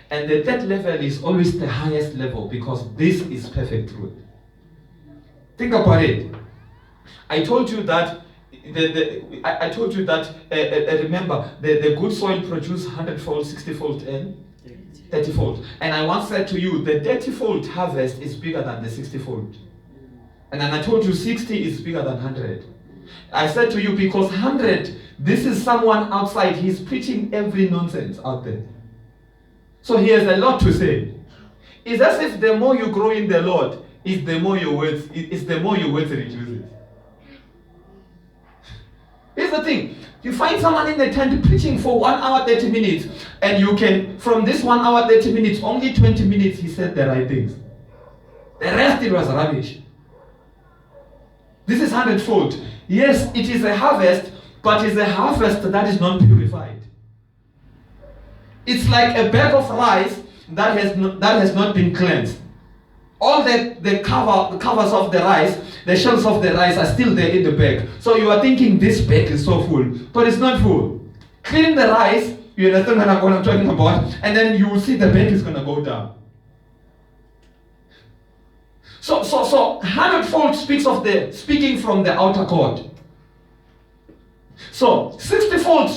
And the third level is always the highest level, because this is perfect truth. Think about it. I told you that remember, the good soil produces 100-fold, 60-fold, and 30-fold. And I once said to you, the 30-fold harvest is bigger than the 60-fold. And then I told you 60 is bigger than 100. I said to you, because 100, this is someone outside, he's preaching every nonsense out there. So he has a lot to say. It's as if the more you grow in the Lord, is the more your words reduces. Here's the thing. You find someone in the tent preaching for 1 hour, 30 minutes, and you can, from this 1 hour, 30 minutes, only 20 minutes he said the right things. The rest, it was rubbish. This is 100-fold. Yes, it is a harvest, but it's a harvest that is not purified. It's like a bag of rice that has not been cleansed. All the covers of the rice, the shells of the rice are still there in the bag. So you are thinking this bag is so full, but it's not full. Clean the rice, you understand what I'm talking about, and then you will see the bag is going to go down. So 100-fold speaking from the outer court. So 60-fold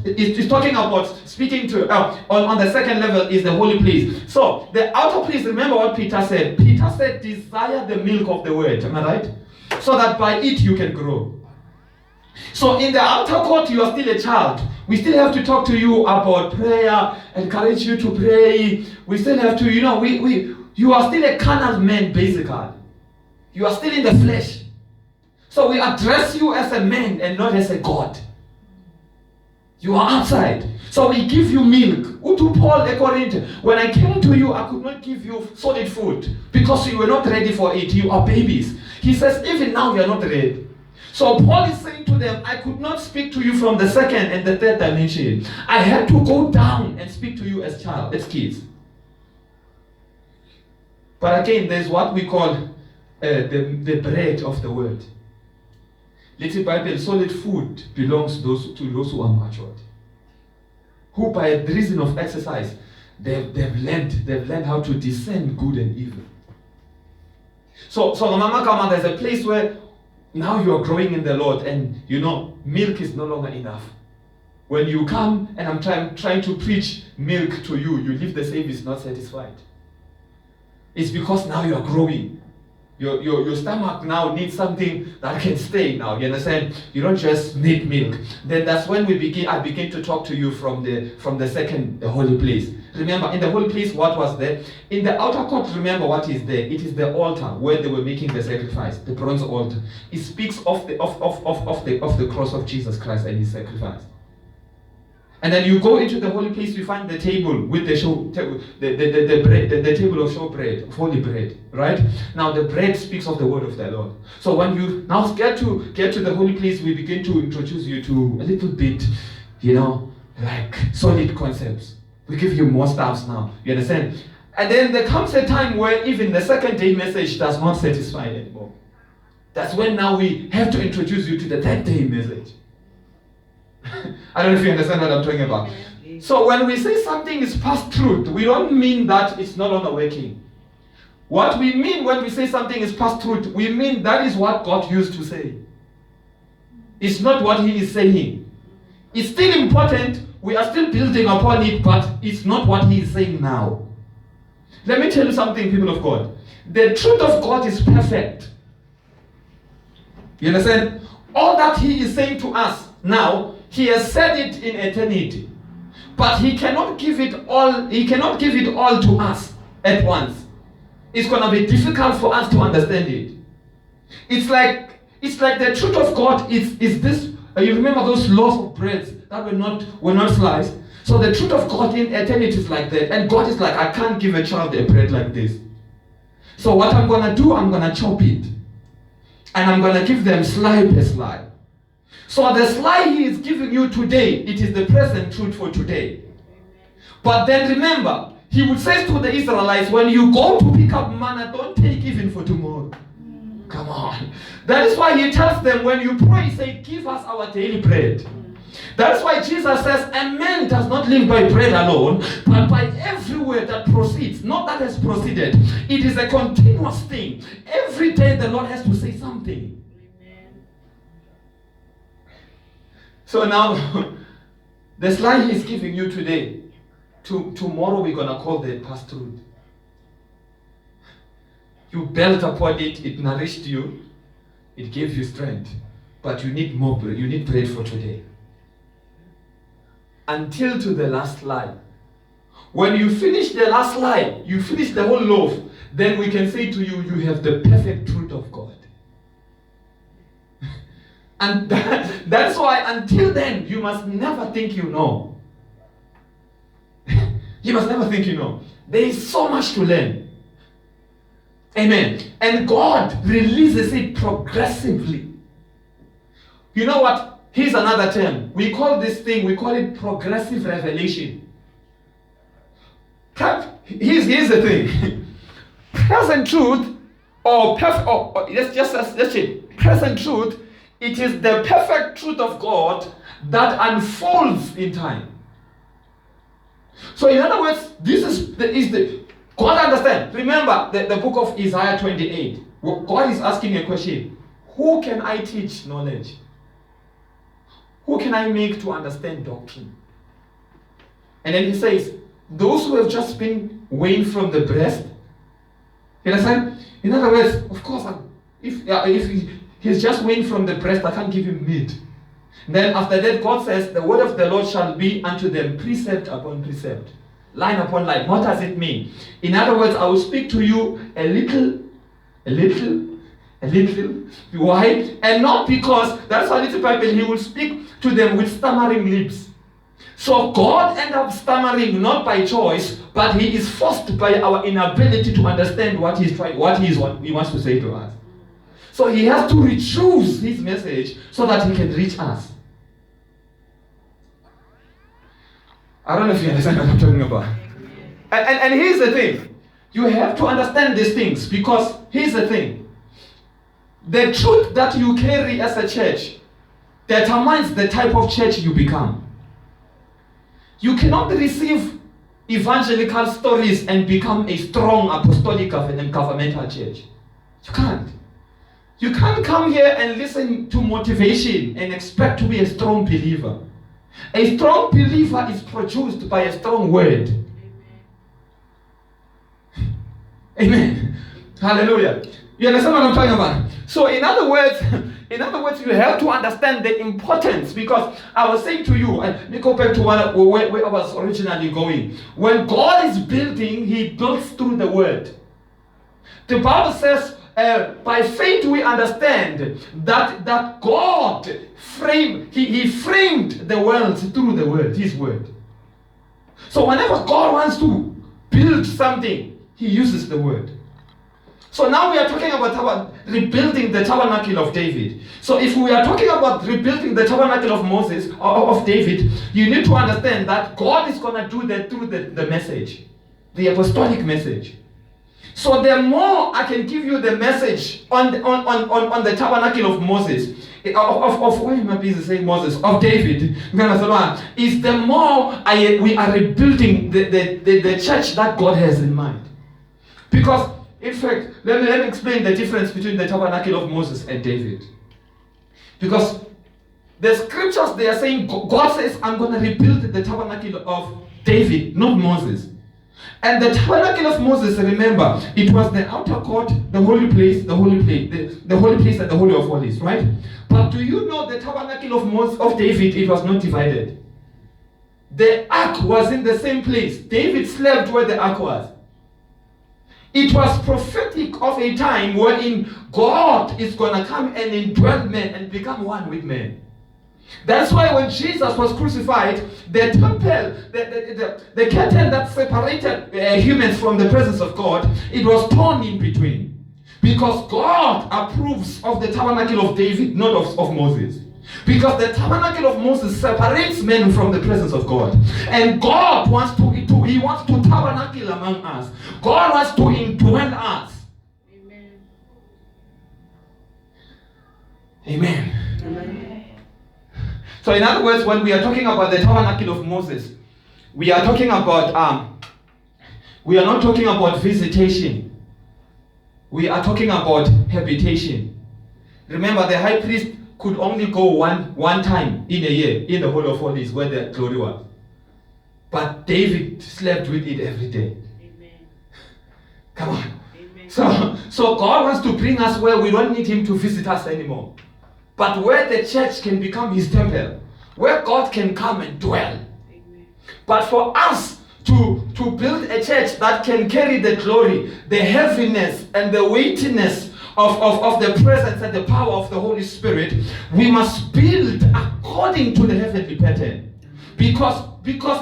is talking about speaking to on the second level is the holy place. So the outer place, remember what Peter said. Peter said, desire the milk of the word. Am I right? So that by it you can grow. So in the outer court you are still a child. We still have to talk to you about prayer, encourage you to pray. We still have to, you are still a carnal man basically. You are still in the flesh. So we address you as a man and not as a God. You are outside. So we give you milk. Utu Paul Corinth, when I came to you, I could not give you solid food because you were not ready for it. You are babies. He says, even now you are not ready. So Paul is saying to them, I could not speak to you from the second and the third dimension. I had to go down and speak to you as kids. But again, there's what we call the bread of the word. Little Bible, solid food belongs to those who are matured. Who by the reason of exercise, they've learned how to discern good and evil. So Mama Kama, there's a place where now you are growing in the Lord and milk is no longer enough. When you come and I'm trying to preach milk to you, you leave the service not satisfied. It's because now you are growing. Your stomach now needs something that can stay now. You understand? You don't just need milk. Then that's when I begin to talk to you from the second, the holy place. Remember, in the holy place, what was there? In the outer court, remember what is there? It is the altar where they were making the sacrifice, the bronze altar. It speaks of the cross of Jesus Christ and his sacrifice. And then you go into the holy place, you find the table with the bread, the table of showbread, of holy bread, right? Now the bread speaks of the word of the Lord. So when you now get to the holy place, we begin to introduce you to a little bit, like solid concepts. We give you more stuffs now, you understand? And then there comes a time where even the second day message does not satisfy anymore. That's when now we have to introduce you to the third day message. I don't know if you understand what I'm talking about. So when we say something is past truth, we don't mean that it's no longer working. What we mean when we say something is past truth, we mean that is what God used to say. It's not what he is saying. It's still important, we are still building upon it, but it's not what he is saying now. Let me tell you something, people of God. The truth of God is perfect. You understand? All that he is saying to us now, he has said it in eternity, but he cannot give it all. He cannot give it all to us at once. It's going to be difficult for us to understand it. It's like the truth of God is this. You remember those loaves of bread that were not sliced. So the truth of God in eternity is like that, and God is like, I can't give a child a bread like this. So what I'm going to do, I'm going to chop it, and I'm going to give them slide by slide. So the slide he is giving you today, it is the present truth for today. But then remember, he would say to the Israelites, when you go to pick up manna, don't take even for tomorrow. Come on. That is why he tells them, when you pray, say, give us our daily bread. That's why Jesus says, a man does not live by bread alone, but by every proceeds, not that has proceeded. It is a continuous thing. Every day the Lord has to say something. So now, the slide He's giving you today, tomorrow we're going to call the past truth. You built upon it, it nourished you, it gave you strength. But you need more bread, you need bread for today. Until to the last slide. When you finish the last slide, you finish the whole loaf, then we can say to you, you have the perfect truth of God. And that's why until then, you must never think you know. You must never think you know. There is so much to learn. Amen. And God releases it progressively. You know what? Here's another term. We call this thing, we call it progressive revelation. Here's the thing. Present truth, let's check. Present truth, it is the perfect truth of God that unfolds in time. So in other words, this is the God understand. Remember the book of Isaiah 28. God is asking a question. Who can I teach knowledge? Who can I make to understand doctrine? And then he says, those who have just been weaned from the breast. You understand? In other words, of course, if he's just weaned from the breast, I can't give him meat. Then after that, God says, the word of the Lord shall be unto them precept upon precept, line upon line. What does it mean? In other words, I will speak to you a little. Why? And not because, that's why little Bible, he will speak to them with stammering lips. So God ends up stammering not by choice, but he is forced by our inability to understand what he wants to say to us. So he has to re-choose his message so that he can reach us. I don't know if you understand what I'm talking about. And here's the thing. You have to understand these things, because here's the thing. The truth that you carry as a church determines the type of church you become. You cannot receive evangelical stories and become a strong apostolic and governmental church. You can't. You can't come here and listen to motivation and expect to be a strong believer. A strong believer is produced by a strong word. Amen. Hallelujah. You understand what I'm talking about? So in other words, you have to understand the importance, because I was saying to you, and let me go back to where I was originally going. When God is building, he builds through the word. The Bible says, by faith we understand that God framed the world through the word, his word. So whenever God wants to build something, he uses the word. So now we are talking about rebuilding the tabernacle of David. So if we are talking about rebuilding the tabernacle of Moses, of David, you need to understand that God is going to do that through the message, the apostolic message. So the more I can give you the message on the tabernacle of Moses, why am I busy saying Moses? Of David, is the more we are rebuilding the church that God has in mind. Because in fact, let me explain the difference between the tabernacle of Moses and David. Because the scriptures, they are saying, God says, I'm going to rebuild the tabernacle of David, not Moses. And the tabernacle of Moses, remember, it was the outer court, the holy place, the holy place and the holy of holies, right? But do you know the tabernacle of David, it was not divided. The ark was in the same place. David slept where the ark was. It was prophetic of a time wherein God is going to come and indwell men and become one with men. That's why when Jesus was crucified, the temple, the curtain that separated humans from the presence of God, it was torn in between. Because God approves of the tabernacle of David, not of Moses. Because the tabernacle of Moses separates men from the presence of God. And God wants to tabernacle among us. God wants to indwell us. Amen. Amen. Amen. So in other words, when we are talking about the tabernacle of Moses, we are talking about We are not talking about visitation. We are talking about habitation. Remember, the high priest could only go one time in a year in the Holy of Holies where the glory was. But David slept with it every day. Amen. Come on. Amen. So God wants to bring us where we don't need him to visit us anymore. But where the church can become his temple. Where God can come and dwell. Amen. But for us to build a church that can carry the glory, the heaviness and the weightiness of the presence and the power of the Holy Spirit, we must build according to the heavenly pattern. Because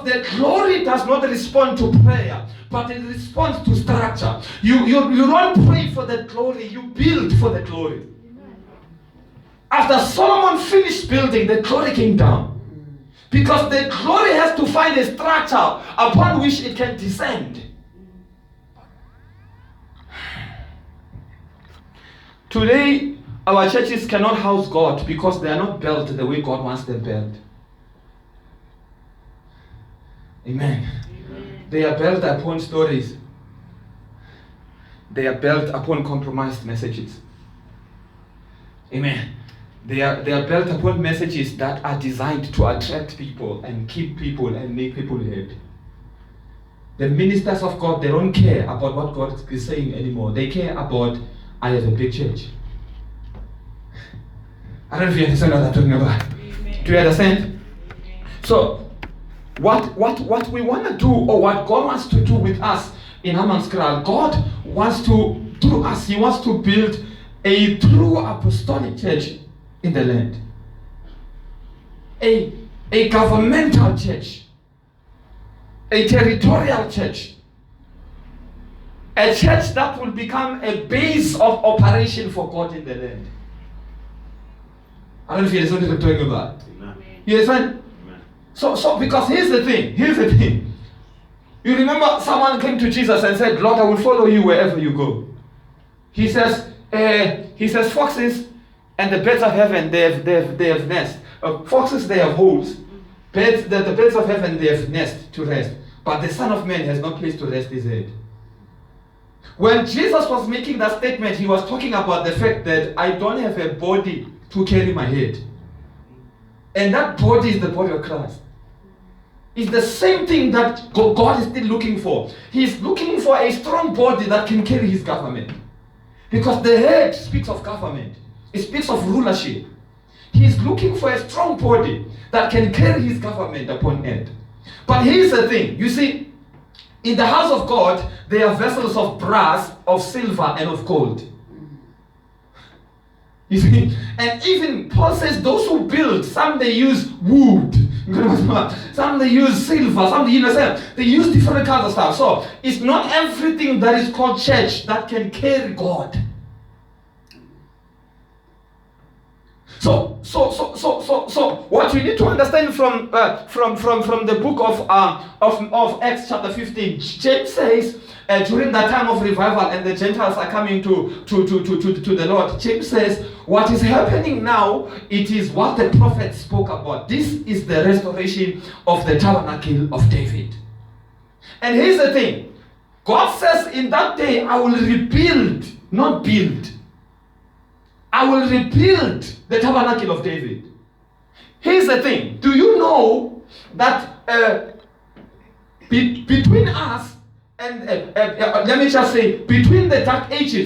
the glory does not respond to prayer, but it responds to structure. You don't pray for the glory, you build for the glory. After Solomon finished building, the glory came down. Because the glory has to find a structure upon which it can descend. Today, our churches cannot house God because they are not built the way God wants them built. Amen. Amen. They are built upon stories. They are built upon compromised messages. Amen. They are built upon messages that are designed to attract people and keep people and make people happy. The ministers of God, they don't care about what God is saying anymore. They care about, I have a big church. I don't know if you understand what I'm talking about. Amen. Do you understand? Amen. So, what we want to do, or what God wants to do with us in Hammanskraal, God wants to, through us, he wants to build a true apostolic church in the land. A governmental church. A territorial church. A church that will become a base of operation for God in the land. I don't know if you understand what I'm talking about. Amen. You understand? Amen. So because here's the thing. You remember someone came to Jesus and said, Lord, I will follow you wherever you go. He says, foxes and the birds of heaven, they have nests. Foxes, they have holes. Birds, the birds of heaven, they have nests to rest. But the Son of Man has no place to rest his head. When Jesus was making that statement, he was talking about the fact that I don't have a body to carry my head. And that body is the body of Christ. It's the same thing that God is still looking for. He's looking for a strong body that can carry his government. Because the head speaks of government. It speaks of rulership. He's looking for a strong body that can carry his government upon earth. But here's the thing. You see, in the house of God, there are vessels of brass, of silver, and of gold. You see? And even Paul says those who build, some they use wood, some they use silver, some they use different kinds of stuff. So it's not everything that is called church that can carry God. So what we need to understand from the book of Acts chapter 15, James says during that time of revival and the Gentiles are coming to the Lord, James says what is happening now, it is what the prophet spoke about. This is the restoration of the Tabernacle of David. And here's the thing, God says in that day I will rebuild, not build. I will rebuild the Tabernacle of David. Here's the thing. Do you know that between us and, let me just say, between the Dark Ages